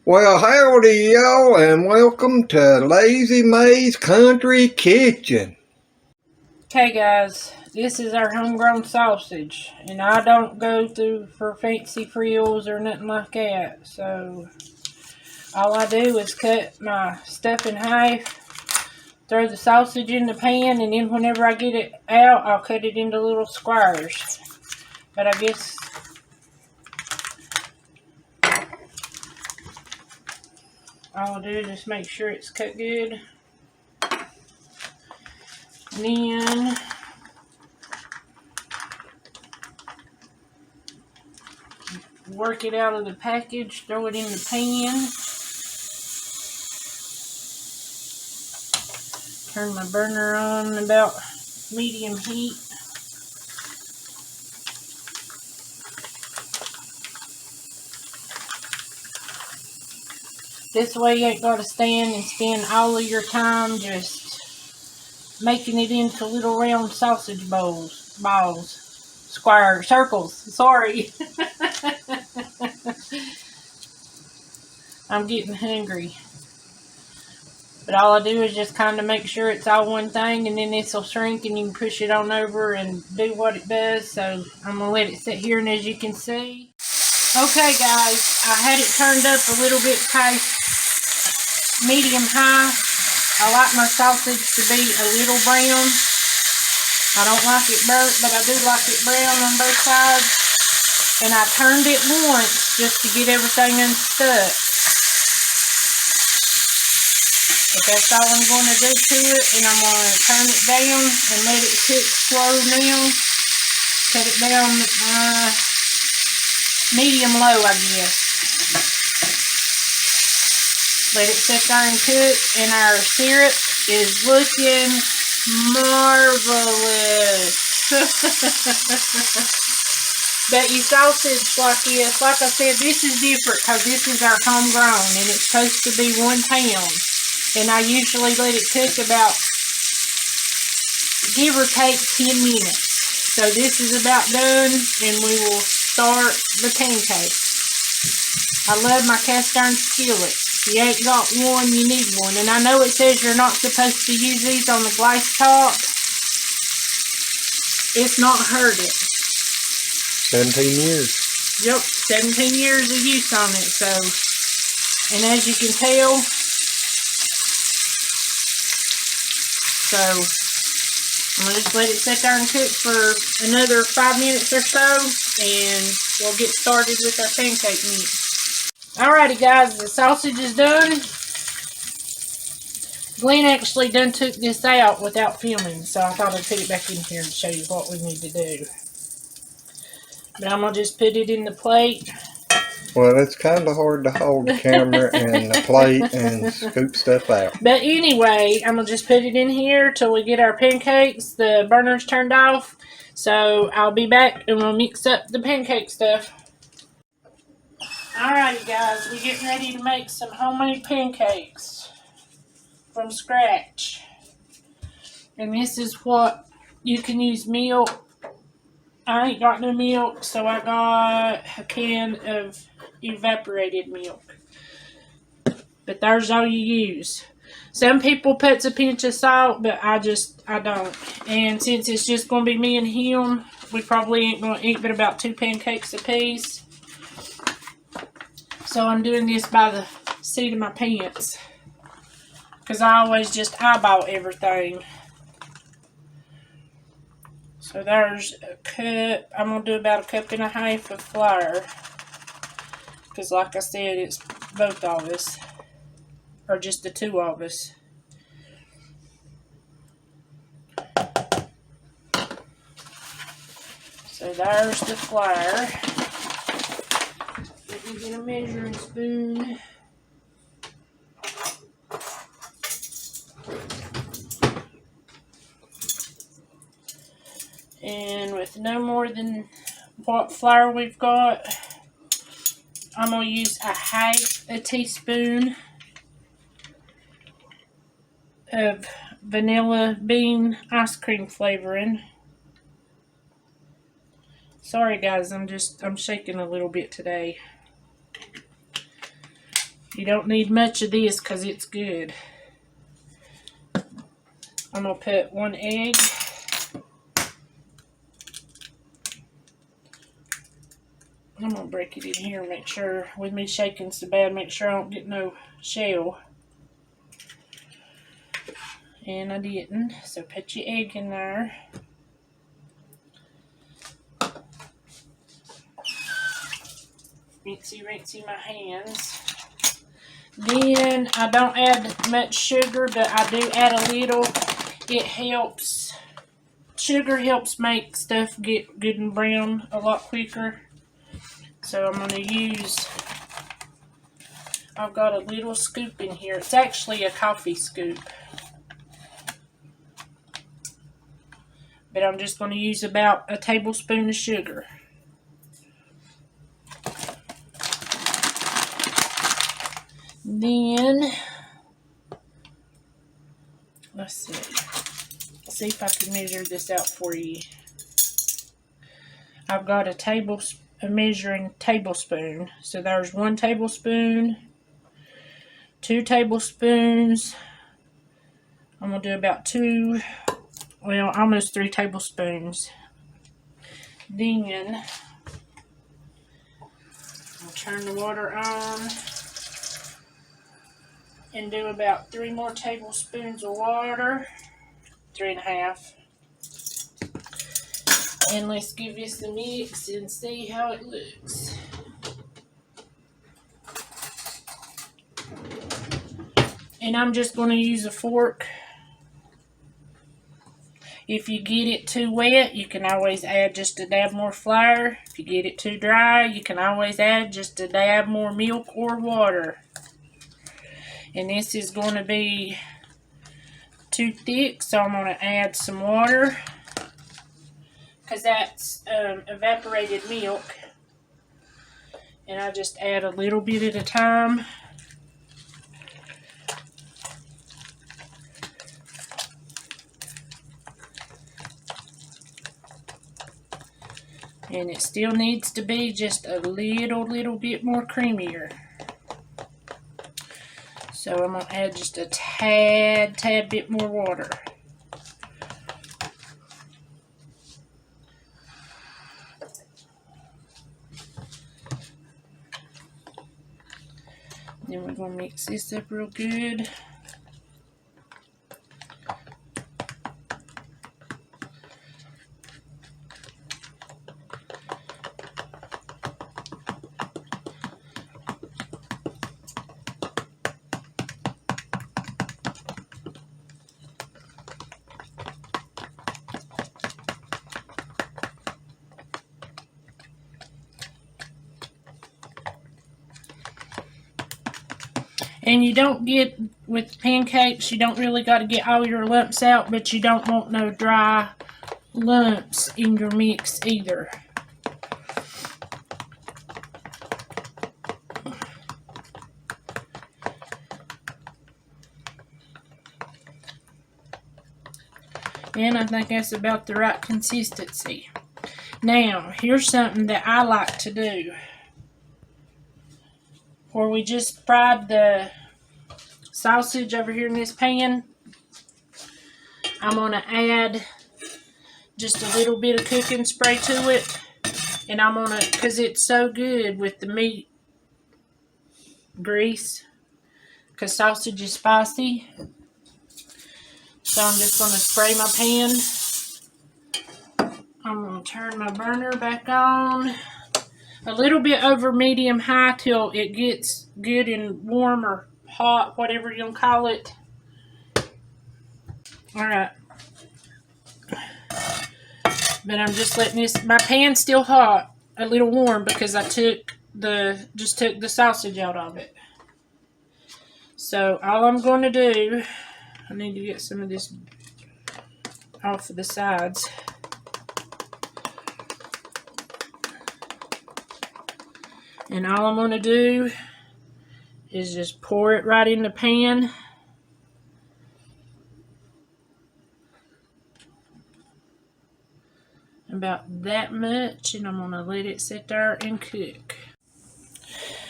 Well, howdy, y'all, and welcome to Lazy May's Country Kitchen. Okay, guys, this is our homegrown sausage, and I don't go through for fancy frills or nothing like that. So all I do is cut my stuff in half, throw the sausage in the pan, and then whenever I get it out, I'll cut it into little squares. But I guess all I'll do is just make sure it's cut good. And then work it out of the package, throw it in the pan. Turn my burner on about medium heat. This way you ain't got to stand and spend all of your time just making it into little round sausage balls, square, circles, sorry. I'm getting hungry. But all I do is just kind of make sure it's all one thing, and then this will shrink and you can push it on over and do what it does. So I'm going to let it sit here, and as you can see. Okay guys, I had it turned up a little bit past medium high. I like my sausage to be a little brown. I don't like it burnt, but I do like it brown on both sides. And I turned it once just to get everything unstuck. But that's all I'm going to do to it, and I'm going to turn it down and let it cook slow now. Cut it down medium low, I guess. Let it sit there and cook, and our syrup is looking marvelous. But you sausage like this, like I said, this is different because this is our homegrown, and it's supposed to be 1 pound. And I usually let it cook about, give or take, 10 minutes. So this is about done, and we will start the pancakes. I love my cast iron skillet. If you ain't got one, you need one. And I know it says you're not supposed to use these on the glass top. It's not hurt it. 17 years. Yep, 17 years of use on it. So, and as you can tell, so I'm going to just let it sit there and cook for another 5 minutes or so, and we'll get started with our pancake mix. Alrighty guys, the sausage is done. Glenn actually done took this out without filming, so I thought I'd put it back in here and show you what we need to do. But I'm going to just put it in the plate. Well, it's kind of hard to hold the camera and the plate and scoop stuff out. But anyway, I'm going to just put it in here till we get our pancakes. The burner's turned off. So I'll be back and we'll mix up the pancake stuff. Alrighty guys, we're getting ready to make some homemade pancakes from scratch. And this is what you can use milk. I ain't got no milk, so I got a can of evaporated milk. But there's all you use. Some people puts a pinch of salt, but I don't. And since it's just going to be me and him, we probably ain't going to eat but about 2 pancakes a piece. So I'm doing this by the seat of my pants, because I always just eyeball everything. So there's a cup. I'm going to do about 1.5 cups of flour, because like I said, it's both of us, or just the 2 of us. So there's the flour. Let me get a measuring spoon. And with no more than what flour we've got, I'm going to use a teaspoon of vanilla bean ice cream flavoring. Sorry guys, I'm shaking a little bit today. You don't need much of this because it's good. I'm going to put 1 egg. I'm going to break it in here and make sure, with me shaking so bad, make sure I don't get no shell. And I didn't, so put your egg in there. Rinse my hands. Then I don't add much sugar, but I do add a little. It helps. Sugar helps make stuff get good and brown a lot quicker. So I'm going to use, I've got a little scoop in here. It's actually a coffee scoop. But I'm just going to use about a tablespoon of sugar. Then, let's see if I can measure this out for you. I've got a measuring tablespoon. So there's 1 tablespoon, 2 tablespoons. I'm going to do about 2, well, almost 3 tablespoons. Then, I'll turn the water on and do about 3 more tablespoons of water, 3.5. And let's give this a mix and see how it looks. And I'm just going to use a fork. If you get it too wet, you can always add just a dab more flour. If you get it too dry, you can always add just a dab more milk or water. And this is going to be too thick, so I'm going to add some water. Because that's evaporated milk. And I just add a little bit at a time. And it still needs to be just a little bit more creamier. So I'm going to add just a tad bit more water. Then we're going to mix this up real good. And you don't get, with pancakes, you don't really got to get all your lumps out, but you don't want no dry lumps in your mix either. And I think that's about the right consistency. Now, here's something that I like to do. Where we just fried the sausage over here in this pan, I'm going to add just a little bit of cooking spray to it. And I'm going to, because it's so good with the meat grease, because sausage is spicy. So I'm just going to spray my pan. I'm going to turn my burner back on. A little bit over medium high till it gets good and warm or hot, whatever you'll call it. Alright. But I'm just letting this, my pan's still hot, a little warm because I just took the sausage out of it. So all I'm going to do, I need to get some of this off of the sides. And all I'm going to do is just pour it right in the pan. About that much, and I'm going to let it sit there and cook.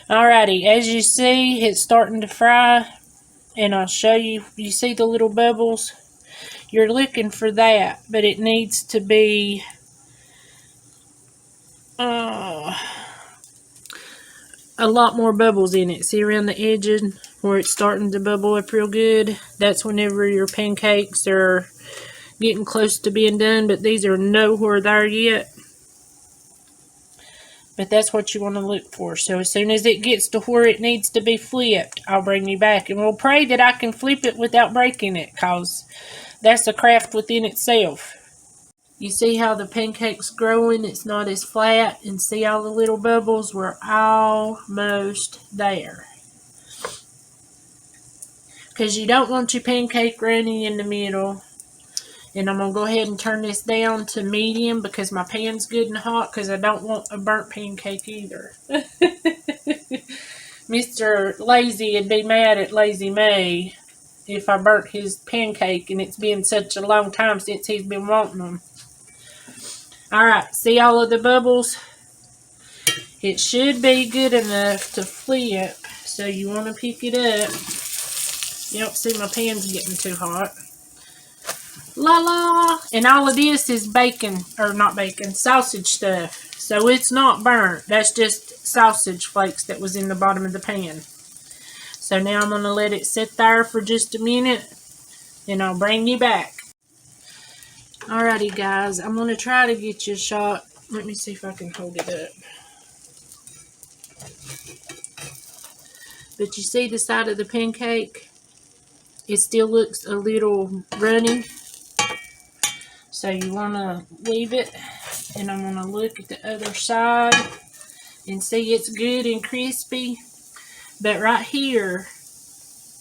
Alrighty, as you see, it's starting to fry, and I'll show you. You see the little bubbles? You're looking for that, but it needs to be a lot more bubbles in it. See around the edges where it's starting to bubble up real good? That's whenever your pancakes are getting close to being done, but these are nowhere there yet. But that's what you want to look for. So as soon as it gets to where it needs to be flipped, I'll bring you back. And we'll pray that I can flip it without breaking it, because that's a craft within itself. You see how the pancake's growing? It's not as flat. And see all the little bubbles? We're almost there. Because you don't want your pancake running in the middle. And I'm going to go ahead and turn this down to medium because my pan's good and hot, because I don't want a burnt pancake either. Mr. Lazy would be mad at Lazy May if I burnt his pancake, and it's been such a long time since he's been wanting them. Alright, see all of the bubbles? It should be good enough to flip, so you want to pick it up. Yep, see my pan's getting too hot. La la! And all of this is bacon, or not bacon, sausage stuff. So it's not burnt. That's just sausage flakes that was in the bottom of the pan. So now I'm going to let it sit there for just a minute, and I'll bring you back. Alrighty guys, I'm going to try to get you a shot. Let me see if I can hold it up. But you see the side of the pancake? It still looks a little runny. So you want to leave it, and I'm going to look at the other side and see it's good and crispy. But right here,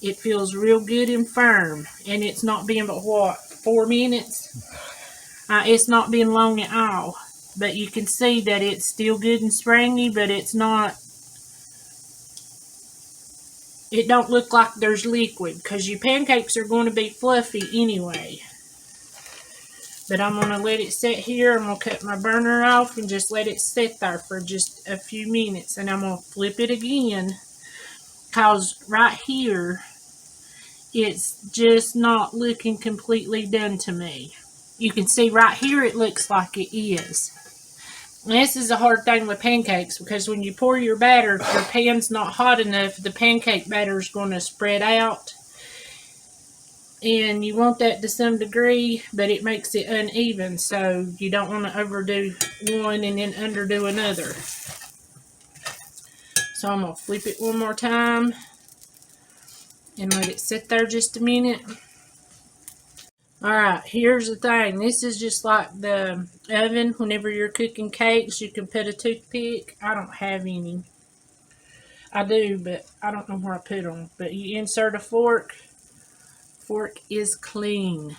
it feels real good and firm, and it's not been but what, 4 minutes? It's not been long at all, but you can see that it's still good and springy, but it's not, it don't look like there's liquid, because your pancakes are going to be fluffy anyway. But I'm going to let it sit here. I'm going to cut my burner off and just let it sit there for just a few minutes. And I'm going to flip it again, because right here, it's just not looking completely done to me. You can see right here it looks like it is. And this is a hard thing with pancakes, because when you pour your batter, if your pan's not hot enough, the pancake batter is going to spread out. And you want that to some degree, but it makes it uneven, so you don't want to overdo one and then underdo another. So I'm going to flip it one more time and let it sit there just a minute. Alright, here's the thing. This is just like the oven. Whenever you're cooking cakes, you can put a toothpick. I don't have any. I do, but I don't know where I put them. But you insert a fork. Fork is clean.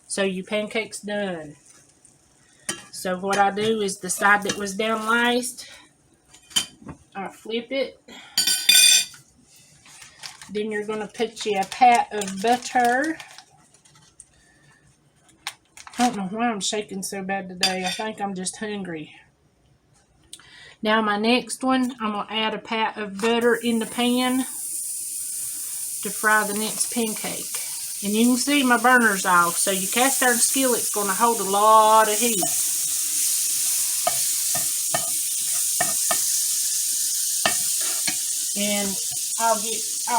So your pancake's done. So what I do is the side that was down last, I flip it. Then you're going to put you a pat of butter. I don't know why I'm shaking so bad today. I think I'm just hungry. Now my next one, I'm going to add a pat of butter in the pan to fry the next pancake. And you can see my burner's off, so your cast iron skillet's going to hold a lot of heat. And I'll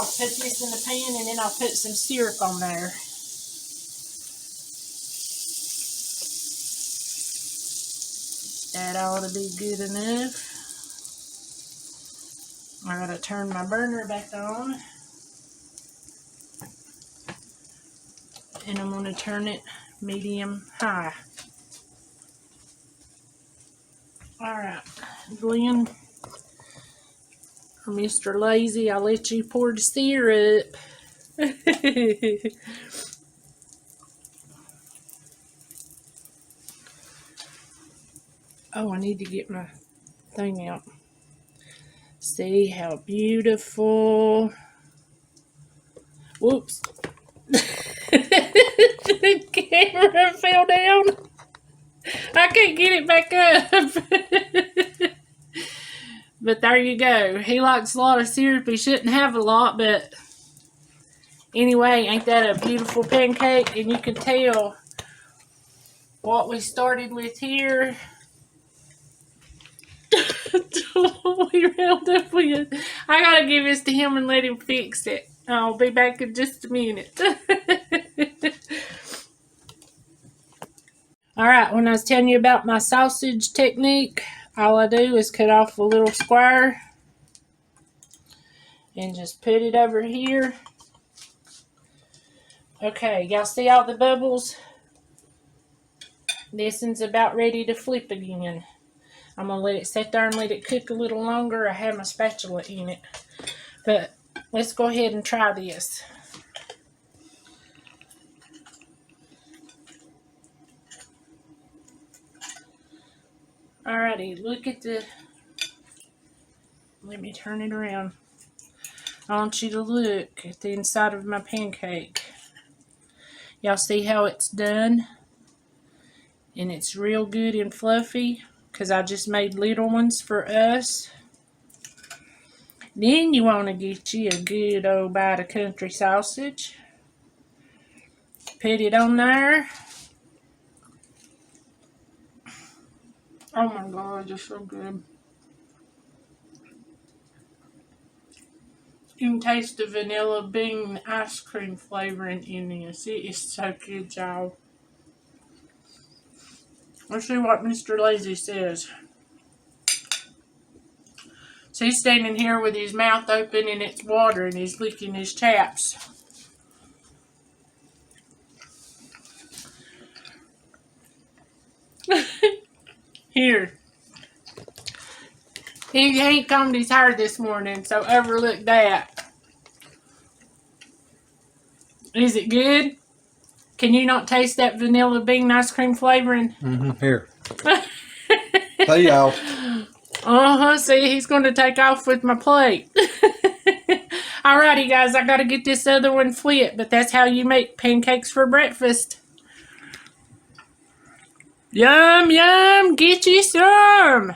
put this in the pan, and then I'll put some syrup on there. That ought to be good enough. I gotta turn my burner back on. And I'm gonna turn it medium high. Alright, Glenn, or Mr. Lazy, I'll let you pour the syrup. Oh, I need to get my thing out. See how beautiful. Whoops. The camera fell down. I can't get it back up. But there you go. He likes a lot of syrup. He shouldn't have a lot, but anyway, ain't that a beautiful pancake? And you can tell what we started with here. We round up with. I gotta give this to him and let him fix it. I'll be back in just a minute. Alright, when I was telling you about my sausage technique, all I do is cut off a little square and just put it over here. Okay, y'all see all the bubbles? This one's about ready to flip again. I'm going to let it sit there and let it cook a little longer. I have my spatula in it. But let's go ahead and try this. Alrighty, look at the... Let me turn it around. I want you to look at the inside of my pancake. Y'all see how it's done? And it's real good and fluffy because I just made little ones for us. Then you want to get you a good old bite of country sausage. Put it on there. Oh my God, it's so good. You can taste the vanilla bean ice cream flavoring in this. It is so good, y'all. Let's see what Mr. Lazy says. So he's standing here with his mouth open and it's water and he's licking his chaps. Here. He ain't combed his hair this morning, so overlook that. Is it good? Can you not taste that vanilla bean ice cream flavoring? Here. See y'all. See, he's going to take off with my plate. Alrighty, guys, I got to get this other one flipped, but that's how you make pancakes for breakfast. Yum, yum, get you some.